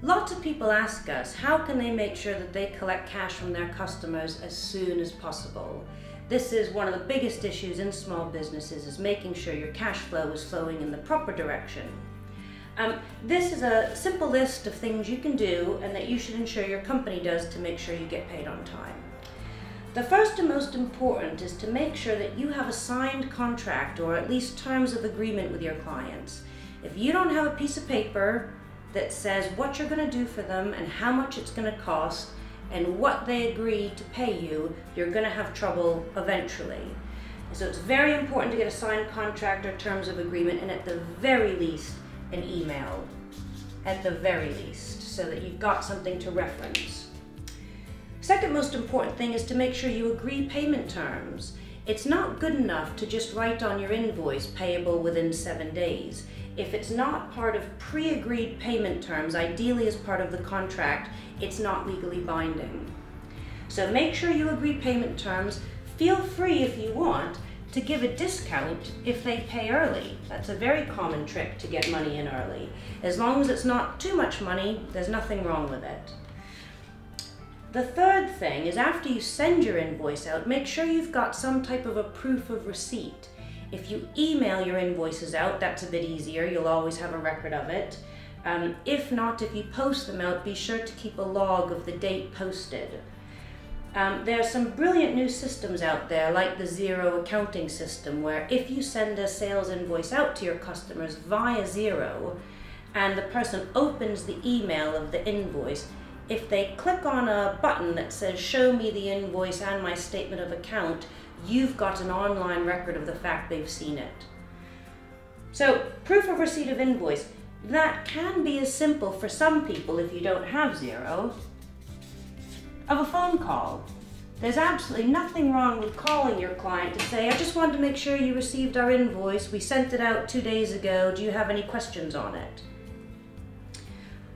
Lots of people ask us, how can they make sure that they collect cash from their customers as soon as possible? This is one of the biggest issues in small businesses, is making sure your cash flow is flowing in the proper direction. This is a simple list of things you can do and that you should ensure your company does to make sure you get paid on time. The first and most important is to make sure that you have a signed contract, or at least terms of agreement with your clients. If you don't have a piece of paper that says what you're going to do for them and how much it's going to cost and what they agree to pay you, you're going to have trouble eventually. So it's very important to get a signed contract or terms of agreement, and at the very least, an email. At the very least, so that you've got something to reference. Second most important thing is to make sure you agree payment terms. It's not good enough to just write on your invoice payable within 7 days. If it's not part of pre-agreed payment terms, ideally as part of the contract, it's not legally binding. So make sure you agree payment terms. Feel free, if you want, to give a discount if they pay early. That's a very common trick to get money in early. As long as it's not too much money, there's nothing wrong with it. The third thing is, after you send your invoice out, make sure you've got some type of a proof of receipt. If you email your invoices out, that's a bit easier. You'll always have a record of it. If not, if you post them out, be sure to keep a log of the date posted. There are some brilliant new systems out there, like the Xero accounting system, where if you send a sales invoice out to your customers via Xero and the person opens the email of the invoice, if they click on a button that says show me the invoice and my statement of account, you've got an online record of the fact they've seen it. So proof of receipt of invoice, that can be as simple for some people, if you don't have Xero, of a phone call. There's absolutely nothing wrong with calling your client to say, I just wanted to make sure you received our invoice. We sent it out 2 days ago. Do you have any questions on it?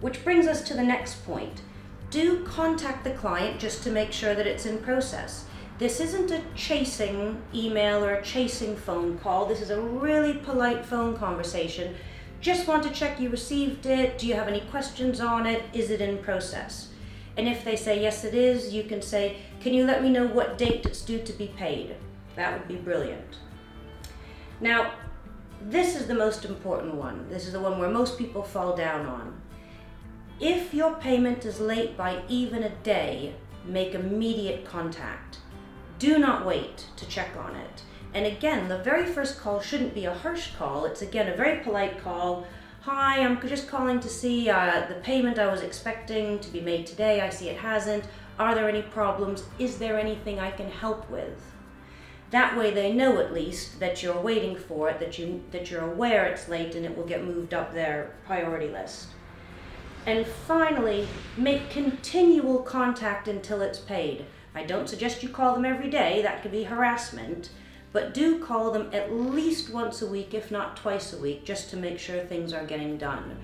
Which brings us to the next point. Do contact the client just to make sure that it's in process. This isn't a chasing email or a chasing phone call. This is a really polite phone conversation. Just want to check you received it. Do you have any questions on it? Is it in process? And if they say yes it is, you can say, can you let me know what date it's due to be paid? That would be brilliant. Now, this is the most important one. This is the one where most people fall down on. If your payment is late by even a day, make immediate contact. Do not wait to check on it. And again, the very first call shouldn't be a harsh call. It's again a very polite call. Hi, I'm just calling to see the payment I was expecting to be made today. I see it hasn't. Are there any problems? Is there anything I can help with? That way they know at least that you're waiting for it, that you're aware it's late and it will get moved up their priority list. And finally, make continual contact until it's paid. I don't suggest you call them every day, that could be harassment, but do call them at least once a week, if not twice a week, just to make sure things are getting done.